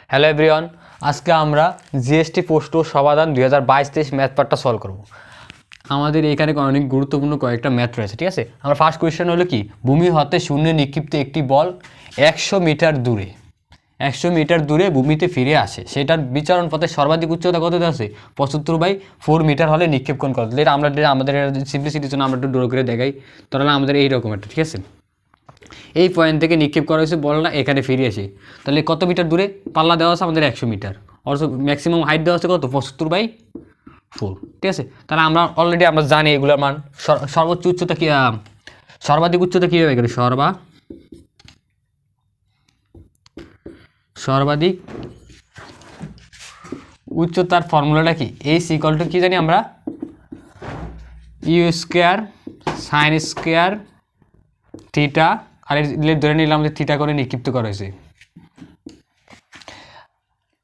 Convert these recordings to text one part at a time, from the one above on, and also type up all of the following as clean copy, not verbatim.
Hello everyone, আজকে আমরা GST post ও সমাধান 2022-23 ম্যাথ পার্টটা সলভ করব। আমাদের এখানে অনেক গুরুত্বপূর্ণ কয়েকটা ম্যাথ রয়েছে, ঠিক আছে। আমরা ফার্স্ট কোয়েশ্চেন হলো কি, ভূমি হতে শূন্যে নিক্ষিপ্ত একটি বল 100 মিটার দূরে ভূমিতে ফিরে আসে, সেটার বিচরণ পথে সর্বাধিক উচ্চতা কত আছে? 75/4 মিটার হলে নিক্ষেপ কোণ কত? এটা আমাদের সিম্পলিসিটির জন্য আমরা একটু ড্র করে দেখাই। তাহলে আমাদের এইরকম একটা, ঠিক আছে, এই পয়েন্ট থেকে নিক্ষেপ করা হয়েছে বলনা এখানে ফিরে আসি। তাহলে কত মিটার দূরে? পাল্লা দেওয়া আছে আমাদের 100 মিটার, অথচ ম্যাক্সিমাম হাইট দেওয়া আছে কত? 75/4, ঠিক আছে। তাহলে আমরা অলরেডি আমরা জানি এগুলোর মান। সর্বোচ্চ উচ্চতা কি, সর্বাধিক উচ্চতা কীভাবে করি? সর্বাধিক উচ্চতার ফর্মুলাটা কি? এইচ ইকুয়াল টু কি জানি আমরা? U square sine square theta, আর ধরে নিলাম যে থিটা করে নিক্ষিপ্ত করা হয়েছে।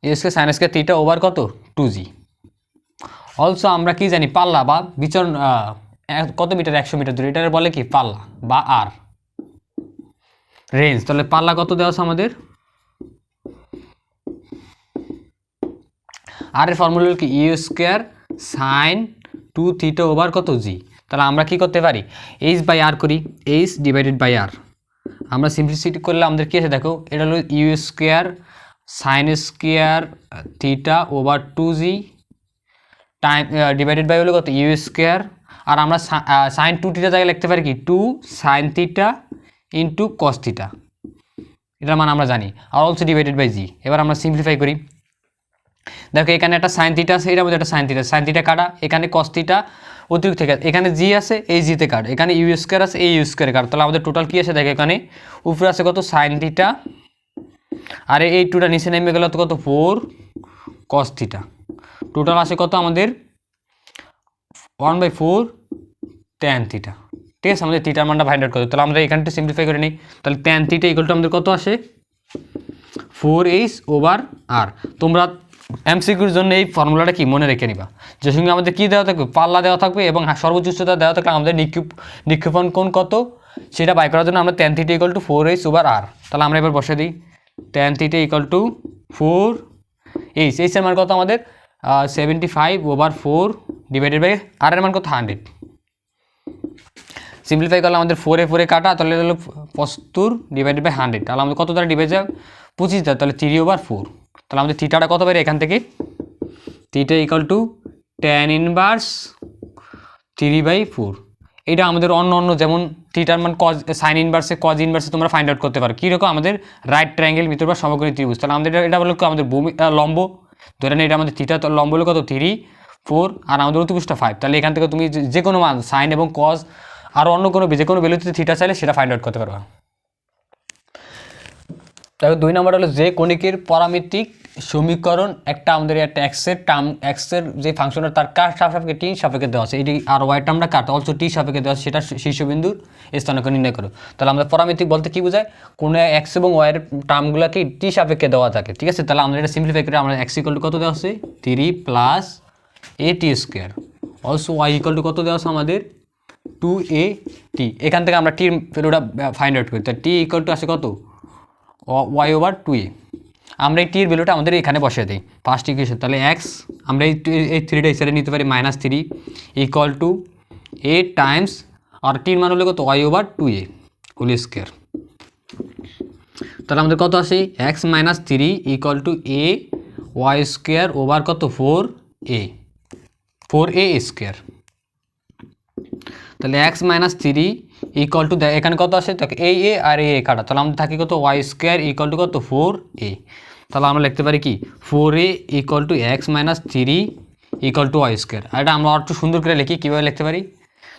SK sine square theta over কত? 2g। অলসো আমরা কি জানি? পাল্লা বা বিচরণ কত মিটার? 100 মিটার দূরে, এটার বলে কি? পাল্লা বা আর রেঞ্জ। তাহলে পাল্লা কত দেওয়া আছে আমাদের? আর এর ফর্মুলা কি? U square sine 2 theta over কত? জি। তাহলে আমরা কি করতে পারি? এইচ বাই আর করি, এইচ ডিভাইডেড বাই আর। আমরা সিম্পলিসিটি করলে আমাদের কি আছে দেখো, এটা হলো u square sine square theta over 2g time divided by হলো কত? You square. আর আমরা সাইন 2 থিটা জায়গায় লিখতে পারি কি? 2 sine theta into cos theta, এটার মান আমরা জানি। আর অলসো ডিভাইডেড বাই জি। এবার আমরা সিম্পলিফাই করি। দেখো এখানে একটা সাইন থিটা আছে, এটার মধ্যে একটা সাইন থিটা কাটা, এখানে কস থিটা অতিরিক্ত থেকে, এখানে জি আছে, এই জিতে কাট, এখানে ইউ স্কোয়ার আছে, এই ইউ স্কোয়ারে কাট। তাহলে আমাদের টোটাল কি আছে দেখো, এখানে উপরে আছে কত? সাইন থিটা, আর এই টুটা নিচে নেমে গেল তো কত? 4 কস থিটা। টোটাল আসে কত আমাদের? 1/4 ট্যান থিটা, ঠিক আছে। আমাদের থিটার মানটা ফাইন্ড আউট করতে, তাহলে আমরা এখানটা সিম্পলিফাই করে নিই। তাহলে ট্যান থিটা ইকুয়াল টু আমাদের কত আসে? 4h/r। তোমরা এমসিকিউর জন্য এই ফর্মুলাটা কি মনে রেখে নিবা, যে সঙ্গে আমাদের কি দেওয়া থাকবে? পাল্লা দেওয়া থাকবে এবং সর্বোচ্চ উচ্চতা দেওয়া থাকলে আমাদের নিক্ষেপণ কোণ কত সেটা বাই করার জন্য আমরা tan theta equal to 4h/r। তাহলে আমরা এবার বসে দিই tan theta equal to 4h। এর মান কত আমাদের? 75/4 ডিভাইডেড বাই আর এর মান কত? 100। সিম্পলিফাই করলে আমাদের 4 কাটা, তাহলে হলো 75 ডিভাইডেড বাই 100। তাহলে আমাদের কত দ্বারা ডিভাইড যায়? 25 দ্বারা, তাহলে 3/4। তাহলে আমাদের থিটাটা কত বেড়ে এখান থেকে? Theta equal to tan inverse 3/4। এটা আমাদের অন্য যেমন থিটার মান কজ সাইন ইনভার্সে কজ ইনভার্সে তোমরা ফাইন্ড আউট করতে পারো। কীরকম? আমাদের রাইট ট্রায়াঙ্গেল মিত্র বা সমকোণী ত্রিভুজ। তাহলে আমাদের এটা বলো আমাদের ভূমি লম্ব, ধরে নিই এটা আমাদের থিটা, তো লম্ব হলো কত? 3, 4, আর আমাদের অতিভুজটা 5। তাহলে এখান থেকে তুমি যে কোনো মান সাইন এবং কজ আর অন্য কোনো যে কোনো ভ্যালুতে থিটা চাইলে সেটা ফাইন্ড আউট করতে পারবা। তাহলে 2 নম্বর হলো যে কণিকের পরামিতিক সমীকরণ একটা আমাদের একটা এক্সের যে ফাংশনটা তার কার সাপেক্ষে টি সাপেক্ষে দেওয়া আছে, এটি আর ওয়াই টার্মটা কাট অলসো টি সাপেক্ষে দেওয়া আছে, সেটা শীর্ষবিন্দুর স্থানাঙ্ক নির্ণয় করো। তাহলে আমরা পরামিতিক বলতে কি বোঝায়? কোনো এক্স এবং ওয়াইয়ের টার্মগুলোকে টি সাপেক্ষে দেওয়া থাকে, ঠিক আছে। তাহলে আমরা এটা সিম্পলিফাই করে আমরা এক্স ইকুয়াল টু কত দেওয়া আছে? 3 + at²। Also Y equal to কত দেওয়া আছে আমাদের? 2at। এখান থেকে আমরা টির ভ্যালুটা ফাইন্ড আউট করি। তাহলে টি ইকুয়াল টু আসে কত? y/2a। আমরা এই টির ভ্যালুটা আমাদের এখানে বসিয়ে দিই ফার্স্ট ইকুয়েশন। তাহলে এক্স আমরা এই 3টা হিসাবে নিতে পারি -3 ইকুয়াল টু a টাইমস, আর টির মান হলো কত? y/2a whole square. তাহলে আমাদের কত আসে? X -3 equal to a y² over কত? 4a square. তাহলে এক্স -3 ইকুয়াল টু এখানে কত আসে? এই এ আর এ কাটা, তাহলে আমাদের থাকে কত? y² ইকুয়াল টু কত? 4a। তাহলে আমরা লিখতে পারি কি? 4a equal to x -3 equal to y²। আর এটা আমরা একটু সুন্দর করে লিখি, কীভাবে লিখতে পারি?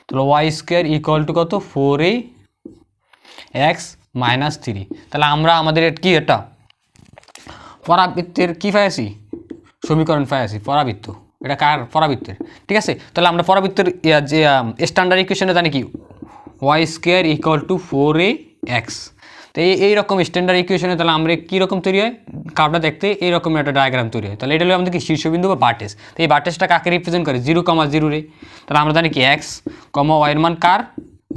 তাহলে y² ইকুয়াল টু কত? 4a x -3। তাহলে আমরা আমাদের কি এটা পরাবৃত্তের কি পাইছি? সমীকরণ পাইছি পরাবৃত্ত। এটা কার? পরাবৃত্তের, ঠিক আছে। তাহলে আমরা পরাবৃত্তের যে স্ট্যান্ডার্ড ইকুয়েশনে জানি কি? y² equal to 4ax। তো এইরকম স্ট্যান্ডার্ড ইকুয়েশনে তাহলে আমরা কীরকম তৈরি হয়? কার্ভটা দেখতে এইরকম একটা ডায়াগ্রাম তৈরি হয়। তাহলে এটা হলো আমাদের কি? শীর্ষবিন্দু বা বার্টেক্স। তো এই বার্টেক্সটা কাকে রিপ্রেজেন্ট করে? 0,0 রে। তাহলে আমরা জানি কি এক্স, ওয়াইয়ের মান কার?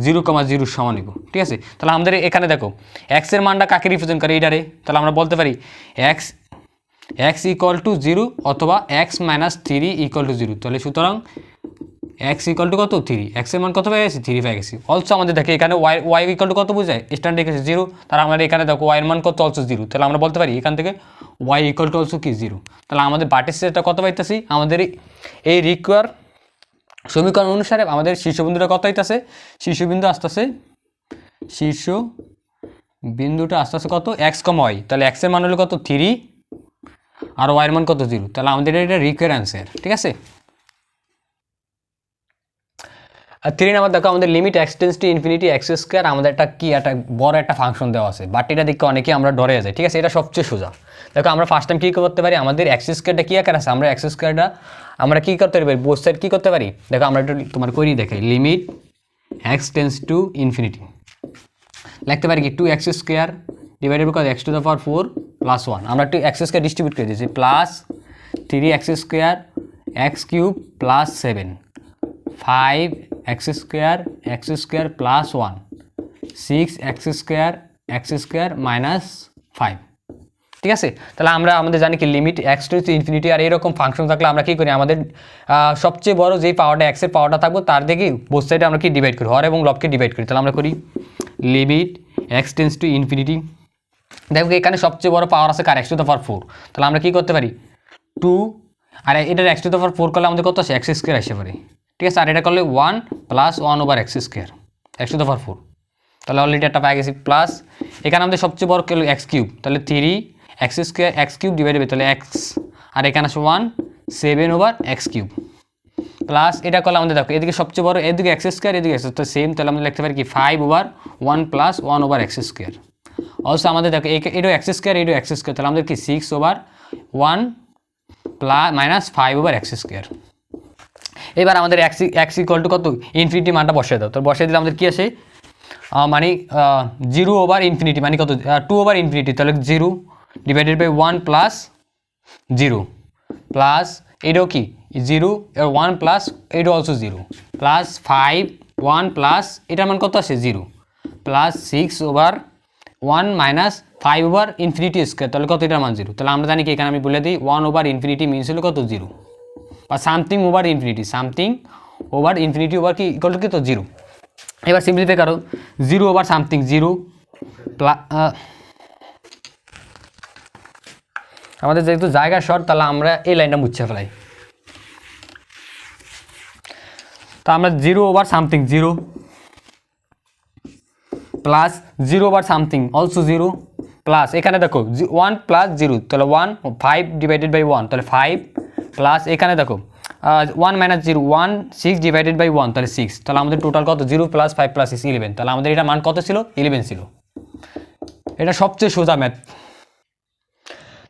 0,0 সমান নিব, ঠিক আছে। তাহলে আমাদের এখানে দেখো এক্সের মানটা কাকে রিপ্রেজেন্ট করে? এইটারে। তাহলে আমরা বলতে পারি এক্স এক্স ইকুয়াল টু 0 অথবা এক্স মাইনাস 3 ইকুয়াল টু 0। তাহলে সুতরাং এক্স ইকুয়াল টু কত 3, এক্সের মান কত পেয়ে গেছি 3 পেয়ে গেছি। অলসো আমাদের দেখে এখানে ওয়াই ইকুয়াল টু কত বোঝায় স্ট্যান্ডার্ড ইকুয়েশন 0, তাহলে আমরা এখানে দেখো ওয়াইয়ের মান কত অলসো 0, তাহলে আমরা বলতে পারি এখান থেকে ওয়াই ইকুয়াল টু অলসো কি 0। তাহলে আমাদের বাটির সেটটা কত পাইতেছি, আমাদের এই রিকোয়ার সমীকরণ অনুসারে আমাদের শীর্ষবিন্দুটা কত হইতেছে, শীর্ষবিন্দু আসতেছে, শীর্ষ বিন্দুটা আস্তে আস্তে কত এক্স কম ওয়াই, তাহলে এক্সের মান হলো কত 3 আর ওয়াইয়ের মান কত 0, তাহলে আমাদের এটা রিকোয়ার অ্যান্সার। ঠিক আছে। আর 3 নাম্বার দেখো আমাদের limit x tends to infinity x square, আমাদের একটা কি একটা বড় একটা ফাংশন দেওয়া আছে, বাট এটা দেখে অনেকেই আমরা ডরে যাই। ঠিক আছে, এটা সবচেয়ে সোজা। দেখো আমরা ফার্স্ট টাইম কী করতে পারি, আমাদের এক্স স্কোয়ারটা কী আকার আছে, আমরা এক্স স্কোয়ারটা আমরা কী করতে পারি, বোথ সাইড কী করতে পারি, দেখো আমরা একটু তোমার করি দেখাই, limit x tends to infinity লিখতে পারি কি 2x square divided by x to the power 4 plus 1, আমরা একটু এক্স স্কোয়ার ডিস্ট্রিবিউট করে দিয়েছি, plus 3x square x cube plus 7 5x square plus 1 6x square minus 5। ঠিক আছে, তাহলে আমরা আমাদের জানি কি লিমিট এক্স টু ইনফিনিটি, আর এরকম ফাংশন থাকলে আমরা কী করি, আমাদের সবচেয়ে বড় যেই পাওয়ারটা এক্সের পাওয়ারটা থাকবো তার দিকে বোথ সাইডে আমরা কি ডিভাইড করি, হর এবং লবকে ডিভাইড করি। তাহলে আমরা করি limit x tends to infinity, দেখো এখানে সবচেয়ে বড় পাওয়ার আছে কার, এক্স টু দ্য পাওয়ার 4, তাহলে আমরা কী করতে পারি 2, আর এটার এক্স টু দ্য পাওয়ার 4 করলে আমাদের কত আসে এক্স স্কোয়ার আসতে পারে। ঠিক আছে, আর এটা করলে 1 plus 1 over x square x two the power 4, তাহলে অলরেডি একটা পেয়ে গেছি, প্লাস এখানে আমাদের সবচেয়ে বড় কেলো এক্স কিউব, তাহলে 3x square x cube divided by তাহলে এক্স, আর এখানে আসে 1 7 ওভার এক্স কিউব, প্লাস এটা করলে আমাদের দেখো এদিকে সবচেয়ে বড় এদিকে এক্স স্কোয়ার এদিকে এক্স, তো সেম, তাহলে আমরা লিখতে পারি কি 5 over 1 plus 1 over x square. Also আমাদের দেখো এটাও এক্স স্কোয়ার এটাও এক্স স্কোয়ার, তাহলে আমাদের কি 6 over 1 plus minus 5 over x square. এবার আমাদের এক্স ইকুয়াল টু কত ইনফিনিটি মানটা বসিয়ে দাও, তো বসিয়ে দিলে আমাদের কী আসে মানে 0 ওভার ইনফিনিটি মানে কত 2 ওভার ইনফিনিটি, তাহলে 0 ডিভাইডেড বাই 1 প্লাস 0 প্লাস এটাও কি 0 1 প্লাস এটাও অলসো 0 প্লাস 5 1 প্লাস এটার মান কত আসে 0 plus 6 over 1 minus 5 over infinity square, তাহলে কত এটার মান 0। তাহলে আমরা জানি কি এখানে আমি বলে দিই 1 ওভার ইনফিনিটি মিনস হলো কত 0, বা সামথিং ওভার ইনফিনিটি ওভার কি ইকুয়াল টু কি তো 0। এবার সিম্পলিফাই করো 0 ওভার সামথিং 0 প্লাস, আমাদের যেহেতু জায়গা শর্ট তাহলে আমরা এই লাইনটা মুছে ফেলাই, তা আমরা 0 over something 0 plus 0 over something also 0 plus এখানে দেখো 1 প্লাস 0, তাহলে 1 5 ডিভাইডেড বাই 1, তাহলে 5 প্লাস এখানে দেখো 1 মাইনাস 0 1 6 ডিভাইডেড বাই 1, তাহলে 6, তাহলে আমাদের টোটাল কত 0 প্লাস 5 প্লাস 6 11, তাহলে আমাদের এটা মান কত ছিল 11 ছিল। এটা সবচেয়ে সোজা ম্যাথ।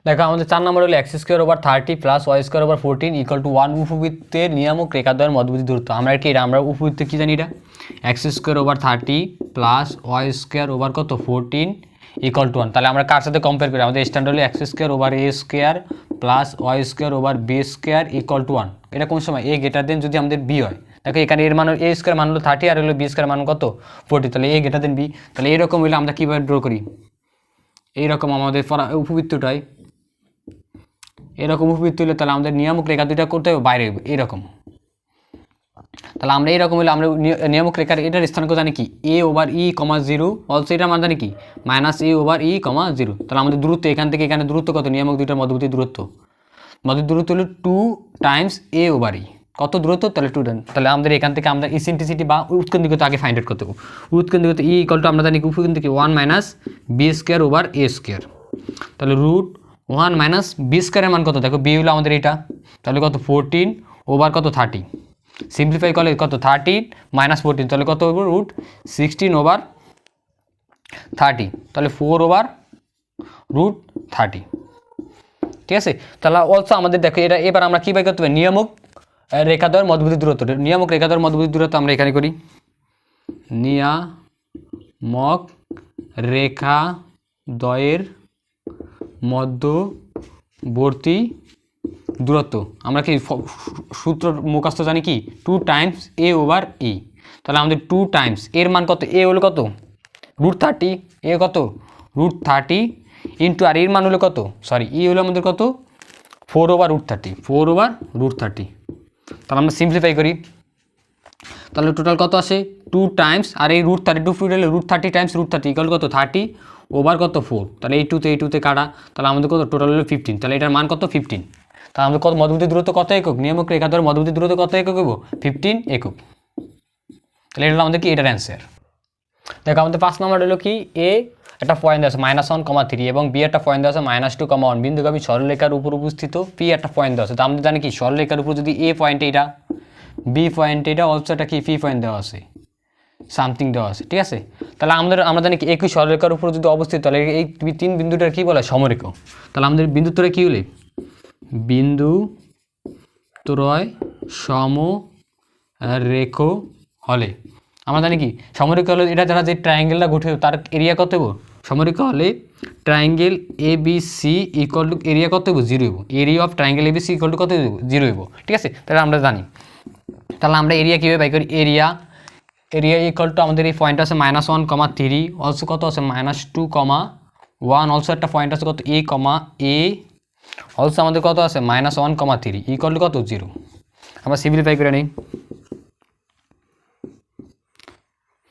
দেখো আমাদের 4 নম্বর হলো x square over 30 plus y square over 14 equal to 1 উপবৃত্তের নিয়ামক রেখাদ্বয়ের মধ্যবর্তী দূরত্ব। আমরা আমরা উপবৃত্তে কী জানি, এটা x square over 30 plus y square over কত 14 ইকুয়াল টু 1, তাহলে আমরা কার সাথে কম্পেয়ার করি, আমাদের স্ট্যান্ডার্ড হলো x square over a square plus y square over b square equal to 1, এটা কোন সময় এ গ্রেটার দেন যদি আমাদের বি হয়। দেখো এখানে এর মান এ স্কোয়ার মান হলো 30 আর হলো বি স্কোয়ার মান কত 40, তাহলে এ গ্রেটার দেন বি, তাহলে এরকম হলে আমরা কীভাবে ড্র করি, এইরকম আমাদের উপবৃত্তটাই এরকম উপবৃত্ত হলে তাহলে আমাদের নিয়ামক রেখা দুইটা করতে হবে বাইরে এরকম, তাহলে আমরা এইরকম হলে আমরা নিয়ামক রেখার এটার স্থানাঙ্ক জানি কি এ ওভার ই কমা 0, অলসো এটার মান জানি কি মাইনাস এ ওভার ই কমা 0, তাহলে আমাদের দূরত্ব এখান থেকে এখানে দূরত্ব কত, নিয়ামক দুইটার মধ্যবর্তী দূরত্ব হলো 2 টাইমস এ ওভার ই, কত দূরত্ব তাহলে 2, তাহলে আমাদের এখান থেকে আমরা ইসেন্ট্রিসিটি বা উৎকেন্দ্রিকতা আগে ফাইন্ড আউট করতে হবে। উৎকেন্দ্রিকতা ই ইকুয়াল টু আমরা জানি উপকেন্দ্রিক 1 minus B square over a square, তাহলে রুট 1 মাইনাস বি স্কোয়ারের মান কত, দেখো বি হলো আমাদের এটা, তাহলে কত 14 ওভার কত 30, সিম্পলিফাই করলে কত 30 মাইনাস 14, তাহলে কত হবে রুট 16 ওভার 30, তাহলে 4 ওভার রুট 30। ঠিক আছে, তাহলে অলসো আমাদের দেখো এটা এবার আমরা কী বাই করতে পারি, নিয়ামক রেখাদ্বয়ের মধ্যবর্তী দূরত্ব, নিয়ামক রেখাদ্বয়ের মধ্যবর্তী দূরত্ব আমরা এখানে করি নিয়ামক রেখাদ্বয়ের মধ্যবর্তী দূরত্ব, আমরা কি সূত্র মুখস্থ জানি কি 2 টাইমস এ ওভার ই, তাহলে আমাদের 2 টাইমস এর মান কত, এ হলো কত রুট 30, এ কত রুট 30 ইন্টু আর এর মান হলো কত, সরি ই হলো আমাদের কত 4/√30, 4/√30। তাহলে আমরা সিম্পলিফাই করি, তাহলে টোটাল কত আসে 2 টাইমস, আর এই √30 2 ফুট হলে √30 টাইমস √30 ইকুয়াল কত 30 ওভার কত 4, তাহলে এই টুতে কাটা, তাহলে আমাদের কত টোটাল হলো 15, তাহলে এটার মান কত 15। তাহলে আমাদের কত মধ্যবর্তী দূরত্ব কত একক, নিয়মিক রেখা ধরে মধ্যবর্তী দূরত্ব কত একক হবো 15 একক। তাহলে এটা হলো আমাদের কি এটার অ্যান্সার। দেখো আমাদের 5 নম্বর হলো কি এ একটা পয়েন্ট দেওয়া আছে -1,3 এবং বি একটা পয়েন্ট দেওয়া আছে -2,1 বিন্দুগামী সরলরেখার উপর উপস্থিত পি একটা পয়েন্ট দেওয়া আছে। তো আমরা জানি কি সরলরেখার উপর যদি এ পয়েন্ট এটা, বি পয়েন্ট এটা, অলসো একটা কি পি পয়েন্ট দেওয়া আছে, সামথিং দেওয়া আছে, ঠিক আছে। তাহলে আমরা জানি কি একই সরলরেখার উপর যদি অবস্থিত, তাহলে এই 3 বিন্দুটার কি বলে সমরেখ। তাহলে আমাদের বিন্দু ত্রয় কি হলে বিন্দু ত্রয় সমরেখ হলে, আমরা জানি কি সমরেখা হলে এটা যারা যে ট্রায়াঙ্গেলটা গঠে তার এরিয়া কত হবো, সমরেখা হলে triangle A B C equal to area কত হবো 0 হবো, area of triangle A B C equal to কত হবো 0 হবো, ঠিক আছে। তাহলে আমরা জানি, তাহলে আমরা এরিয়া কীভাবে বাই করি, এরিয়া ইকুয়াল টু আমাদের এই পয়েন্ট আছে -1,3, অলসো কত আছে -2,1, অলসো একটা পয়েন্ট আছে কত এ, অলসো আমাদের কত আছে -1,3 ইকুয়াল টু কত 0। আমরা সিম্পলিফাই করে নিই,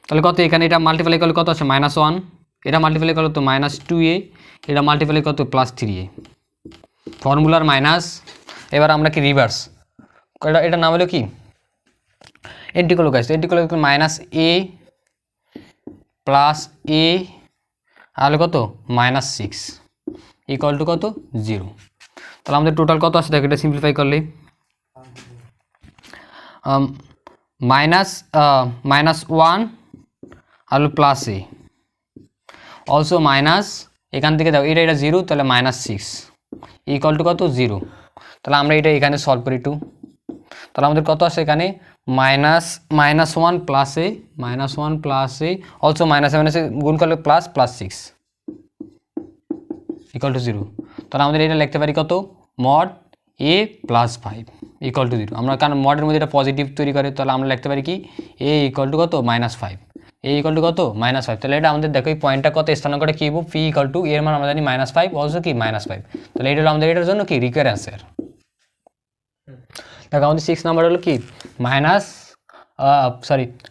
তাহলে কত এখানে এটা মাল্টিপ্লাই করলে কত আছে -1, এটা মাল্টিপ্লাই করলে তো -2a, এটা মাল্টিপ্লাই কত +3a, ফর্মুলার মাইনাস। এবার আমরা কি রিভার্স, এটা নাম হলো কি integral guys, integral -a + a আর কত -6 ইকুয়াল টু কত 0। তাহলে আমাদের টোটাল কত আছে দেখো, এটা সিম্পলিফাই করলে -1 আর +a অলসো মাইনাস, এখান থেকে দাও এটা 0, তাহলে -6 ইকুয়াল টু কত 0। তাহলে আমরা এটা এখানে সলভ করি 2, তাহলে আমাদের কত আসে এখানে -1 + a অলসো মাইনাসে গুণ করলে +6 ইকুয়াল টু 0। তাহলে আমাদের এটা লিখতে পারি কত মড a + 5 ইকুয়াল টু 0। আমরা কারণ মডের মধ্যে এটা পজিটিভ তৈরি করে, তাহলে আমরা লিখতে পারি কি a ইকুয়াল টু কত -5, a ইকুয়াল টু কত -5। তাহলে এটা আমাদের দেখো এই পয়েন্টটা কত স্থানান্তর করে কি হবো p ইকুয়াল টু এর মান আমরা জানি -5, অলসো কি -5। তাহলে এটা হলো আমাদের এটার জন্য কি রিকোয়ার অ্যান্সার। দেখো আমাদের 6 নাম্বার হলো কি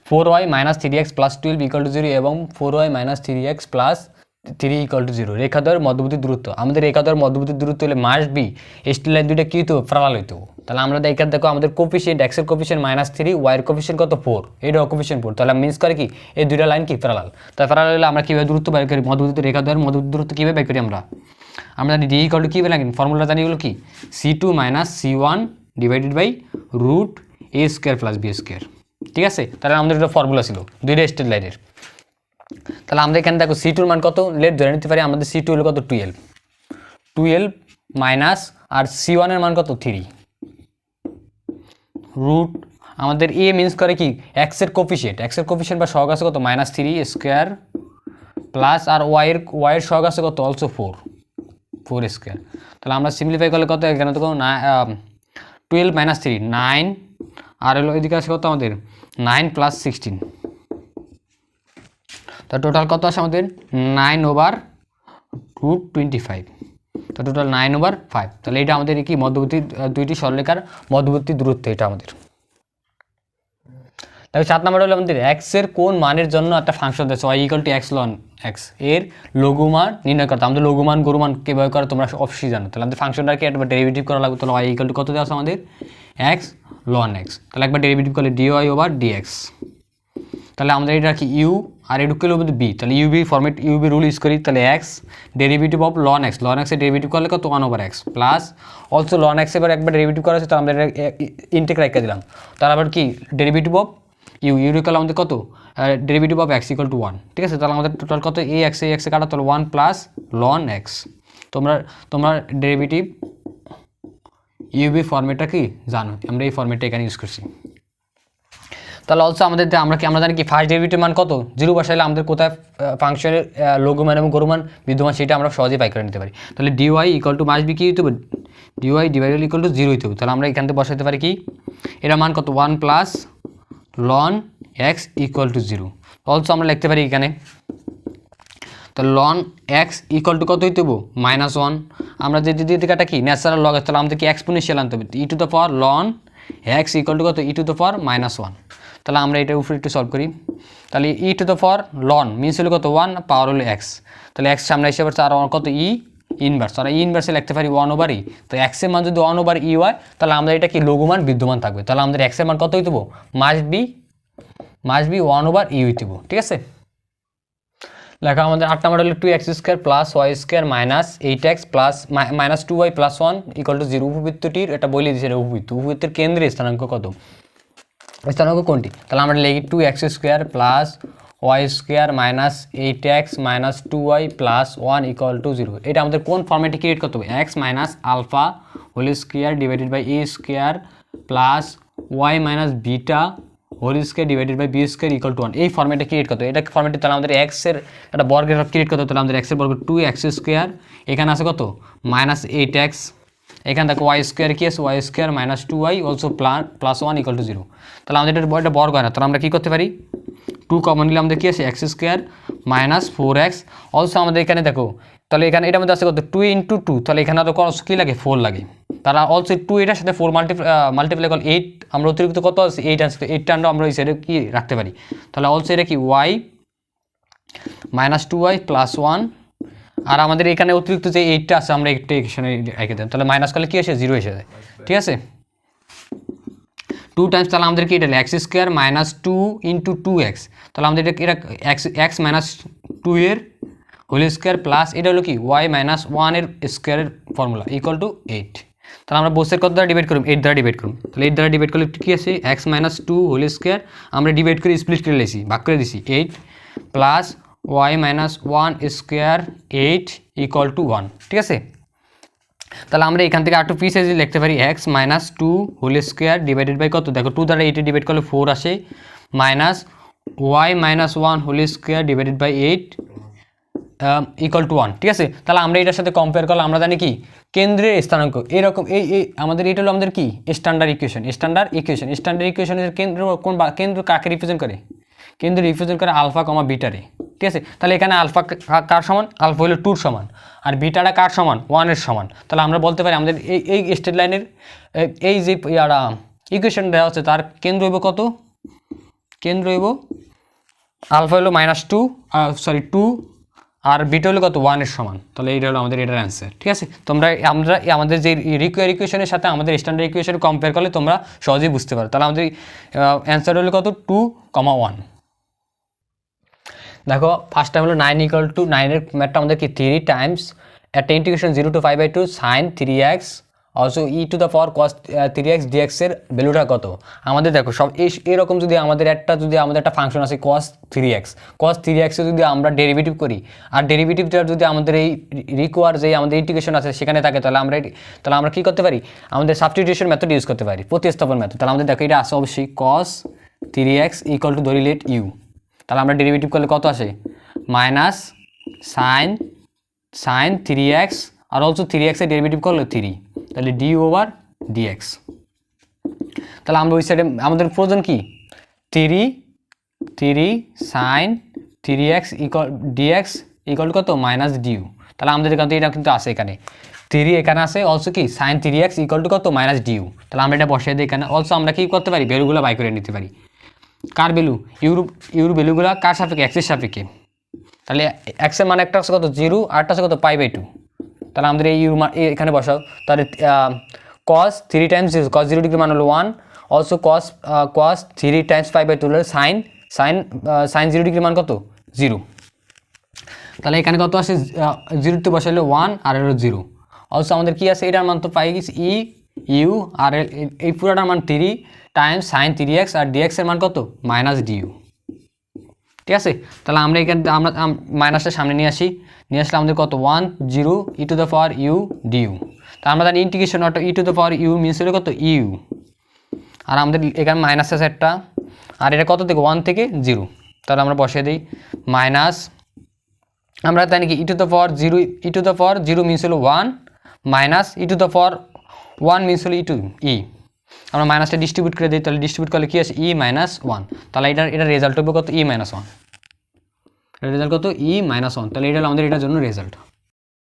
4y - 3x + 12 ইকুয়াল টু 0 এবং 4y - 3x + 3 ইকুয়াল টু 0 রেখাদ্বয়ের মধ্যবর্তী দূরত্ব। আমাদের রেখাদ্বয়ের মধ্যবর্তী দূরত্ব হলে মাস্ট বি স্ট্রেট লাইন দুইটা কি হতো প্যারালাল হইতো। তাহলে আমরা এখানে দেখো আমাদের কোফিশিয়েন্ট x এর কোফিশিয়েন্ট -3, y এর কোফিশিয়েন্ট কত 4, এটাও কোফিশিয়েন্ট 4, তাহলে মিন্স করে কি এই দুইটা লাইন কি প্যারালাল। তাই প্যারালাল হলে আমরা কিভাবে দূরত্ব বের করি, মধ্যবর্তী রেখাদ্বয়ের মধ্যবর্তী দূরত্ব কিভাবে বের করি আমরা জানি d ইকুয়াল টু কি লাগে ফর্মুলা জানি হলো কি c2 - c1 divided by √a² + b², ঠিক আছে। তাহলে আমাদের এটা ফর্মুলা ছিল দুইটা স্ট্রেট লাইনের। তাহলে আমরা এখানে দেখো c2 এর মান কত লেট ধরে নিতে পারি, আমাদের c2 হলো কত 12 মাইনাস আর c1 এর মান কত 3 রুট আমাদের a মিন্স করে কি x এর কোফিশিয়েন্ট বা সহগ আছে কত -3² প্লাস আর y এর সহগ আছে কত অলসো 4² তাহলে আমরা সিম্পলিফাই করলে কত এখানে তো 12 - 3 9 আর হলো এদিকে আছে কত আমাদের 9 + 16, তো টোটাল কত আসে আমাদের 9/√25, তো টোটাল 9/5। তাহলে এটা আমাদের কি মধ্যবর্তী দুইটি সরলরেখার মধ্যবর্তী দূরত্ব এটা আমাদের। তাহলে 7 নম্বর হলো আমাদের x এর কোন মানের জন্য একটা ফাংশন দিয়েছে y = x ln x এর লঘু মান নির্ণয় করতে। আমাদের লঘু মান গরু মান কিভাবে করে তোমরা অবশ্যই জানো। তাহলে আমাদের ফাংশনটাকে একবার ডেরিভেটিভ করা লাগবে। তাহলে y = কত দেওয়া আছে আমাদের x ln x, তাহলে একবার ডেরিভেটিভ করলে dy/dx। তাহলে আমাদের এটা কি u আর এটুকু হলো b, তাহলে ইউবি রুল ইউজ করি। তাহলে x derivative of ln x এর ডেরিভেটিভ করলে কত 1/x plus also ln x এবার একবার ডেরিভেটিভ করা আছে, তাহলে আমরা ইনটেক রেখে দিলাম। তাহলে আবার কি ডেরিভেটিভ অফ ইউরিকাল আমাদের কত ডেরিভেটিভ অফ x = 1, ঠিক আছে। তাহলে আমাদের টোটাল কত ax কাটা, তাহলে 1 প্লাস ln x। তোমরা ডেরিভেটিভ ইউবি ফর্মেটটা কি জানো, আমরা এই ফর্মেটটা এখানে ইউজ করছি। তাহলে অলসো আমাদের আমরা জানি কি ফার্স্ট ডেরিভেটিভ মান কত 0 বসাইলে আমাদের কোথায় ফাংশনের লঘু মান এবং গরু মান বিদ্যমান সেটা আমরা সহজেই পাই করে নিতে পারি। তাহলে dy = মাস্ট বি কি হইতে হবে dy = 0 হইতে হবে। তাহলে আমরা এখান থেকে বসাইতে পারি কি এর মান কত 1 প্লাস ln x = 0। অলসো আমরা লিখতে পারি এখানে, তো লন এক্স ইকুয়াল টু কত হইতে হবো -1। আমরা যে দিদিকাটা কি ন্যাচারাল লগ আছে, তাহলে আমাদের কি এক্সপোনেনশিয়াল আনতে হবে, e to the power ln x equal to কত ই টু দ্য পাওয়ার -1। তাহলে আমরা এটার উপরে একটু সলভ করি। তাহলে e to the power ln means হলো কত 1, পাওয়ার হলো এক্স। তাহলে এক্স সামনে এসে পড়ছে আর কত ই ইনভার্স, আর ইনভার্সে লিখতে পারি 1/e। তো এক্সের মান যদি 1/e হয় তাহলে আমরা এটা কি লঘুমান বিদ্যমান থাকবে, তাহলে আমাদের এক্সের মান কত হইতে হবো মাস্ট বি 1/e হইতে হবো। ঠিক আছে, লেখা আমাদের 8 নাম্বার হলো 2x² plus y² minus 8x plus minus 2y plus 1 equal to 0। উপবৃত্তটির এটা বলে দিয়েছে, এটা উপবৃত্তের কেন্দ্রে স্থানাঙ্ক কত, স্থানাঙ্ক কোনটি। তাহলে আমরা লিখি 2x² plus y² minus 8x minus 2y plus 1 equal to 0। এটা আমাদের কোন ফর্মেটে ক্রিয়েট করতে হবে, x minus alpha whole square divided by a square plus y minus beta whole square divided by b square equal to 1। এই ফর্মেটে create করতে হবে। এটা ফর্মেটে তাহলে আমাদের x এর একটা বর্গের ক্রিয়েট করতে হবে। তাহলে আমাদের x এর বর্গ 2x², এখানে আছে কত মাইনাস 8x, এখানে দেখো y² কি আছে y² minus 2y also plus 1 equal to 0। তাহলে আমাদের এটা বর্গ হয় না, তাহলে আমরা কী করতে পারি 2 কমন নিলে আমাদের কী আছে x² মাইনাস 4x। অলসো আমাদের এখানে দেখো তাহলে এখানে এটার মধ্যে আছে কত 2 × 2, তাহলে এখানে তো কী লাগে 4 লাগে। তাহলে অলসো 2 এটার সাথে 4 মাল্টিপ্লাই করলে 8, আমরা অতিরিক্ত কত আছে 8 আছে, তো 8টা আমরা ওই সাইডে কি রাখতে পারি। তাহলে অলসো এটা কি y মাইনাস 2y প্লাস 1, আর আমাদের এখানে অতিরিক্ত যে 8টা আছে আমরা একটা এখানে রেখে দেন, তাহলে মাইনাস করলে কী আসে 0 এসে যায়। ঠিক আছে, 2 টাইমস তাহলে আমাদের কি এটা x² মাইনাস 2 × 2x, তাহলে আমাদের এটা x মাইনাস 2 এর হোল স্কোয়ার প্লাস এটা হলো কি y মাইনাস 1 এর স্কোয়ারের ফর্মুলা ইকুয়াল টু 8। তাহলে আমরা বসের কত দ্বারা ডিভাইড করুন 8 দ্বারা ডিভাইড করুন, তাহলে 8 দ্বারা ডিভাইড করলে কী আছে x মাইনাস 2 হোল স্কোয়ার, আমরা ডিভাইড করে স্প্লিট করে লেছি ভাগ করে দিছি 8 plus y minus 1 square 8 equal to 1। ঠিক আছে, তাহলে আমরা এখান থেকে আরেকটু পিস এসে লিখতে পারি x minus 2 whole square divided by কত দেখো 2 দ্বারা 8 ডিভাইড করলে 4 আসে minus y minus 1 whole square divided by 8 equal to 1। ঠিক আছে, তাহলে আমরা এটার সাথে কম্পেয়ার করলে আমরা জানি কি কেন্দ্রের স্থানাঙ্ক এরকম এই আমাদের এটা হলো আমাদের কি স্ট্যান্ডার্ড ইকুয়েশনের কেন্দ্র কাকে রিপ্রেজেন্ট করে, কেন্দ্র রিপ্রেজেন্ট করে আলফা কমা বিটারে। ঠিক আছে, তাহলে এখানে আলফা কার সমান, আলফা হলো 2 সমান, আর বিটাটা কার সমান 1 এর সমান। তাহলে আমরা বলতে পারি আমাদের এই স্ট্রেট লাইনের এই যে ইকুয়েশন দেওয়া হচ্ছে তার কেন্দ্র হইব কত, কেন্দ্র হইব আলফা হলো -2 আর বিটা হলো কত 1 এর সমান। তাহলে এইটা হলো আমাদের এটার অ্যান্সার। ঠিক আছে, আমরা আমাদের যে রিকোয়ার ইকুয়েশনের সাথে আমাদের স্ট্যান্ডার্ড ইকুয়েশন কম্পেয়ার করলে তোমরা সহজেই বুঝতে পারো। তাহলে আমাদের অ্যান্সার হলো কত 2,1। দেখো ফার্স্ট টাইম হলো 9 ইকুয়াল টু 9 এর ম্যাথটা আমাদের কি 3 টাইমস একটা integration 0 to 5/2 sin 3x also E to the power cos 3x dx এর ভ্যালুটা কত। আমাদের দেখো সব এরকম যদি আমাদের একটা ফাংশন আছে cos 3x এর যদি আমরা ডেরিভেটিভ করি আর ডেরিভেটিভটা যদি আমাদের এই রিকোয়ার যে আমাদের ইন্টিগ্রেশন আছে সেখানে থাকে, তাহলে আমরা কি করতে পারি আমাদের সাবস্টিটিউশন মেথড ইউজ করতে পারি, প্রতিস্থাপন মেথড। তাহলে আমাদের দেখো এটা আছে অবশ্যই cos 3x ইকুয়াল টু ধরি লেট u, তাহলে আমরা ডেরিভেটিভ করলে কত আসে minus sin 3x are also 3x এর ডেরিভেটিভ করলে 3, তাহলে d/dx। তাহলে আমরা ওই সাইডে আমাদের প্রয়োজন কি 3 sin 3x dx ইকুয়াল কত -du। তাহলে আমাদের এখান থেকে এটা কিন্তু আছে, এখানে 3 এখানে আছে, অলসো কি sin 3x ইকুয়াল টু কত -du। তাহলে আমরা এটা বসিয়ে দিই এখানে। অলসো আমরা কি করতে পারি ভ্যালুগুলো বাই করে নিতে পারি, কার ভ্যালু ইউর ভ্যালুগুলো কার সাপেক্ষে এক্সের সাপেক্ষে। তাহলে এক্স এর মান একটা আছে কত 0 আর একটা আছে কত π/2, তাহলে আমাদের এই ইউর মান এখানে বসাও। তাহলে cos 3 টাইমস 0, cos 0 ডিগ্রি মান হলো 1, অলসো cos 3 টাইমস π/2 হলো sin 0 ডিগ্রি মান কত 0। তাহলে এখানে কত আসে 0 তে বসাইলে 1 আর হলো 0। অলসো আমাদের কি আছে এটার মান তো পাই গেছি ইউ আর এই পুরোটার মান 3 টাইমস sin 3x আর dx এর মান কত -du। ঠিক আছে, তাহলে আমরা এখানে আমরা মাইনাসটা সামনে নিয়ে আসলে আমাদের কত 1 0 e two the power u du। তা আমরা জানি ইন্টিগ্রেশন অর্থাৎ e two the power u means হলো কত ইউ, আর আমাদের এখানে মাইনাস আছে একটা, আর এটা কত থেকে 1 থেকে 0। তাহলে আমরা বসিয়ে দিই মাইনাস, আমরা জানি কি e two the power 0 means হলো 1 minus e two the power 1 means হলো e। আমরা মাইনাসটা ডিস্ট্রিবিউট করে দিই, তাহলে ডিস্ট্রিবিউট করলে কি আসে e - 1, তাহলে এটা রেজাল্ট হবে কত e - 1। রেজাল্ট কত ই -1, তাহলে এটা হলো আমাদের এটার জন্য রেজাল্ট।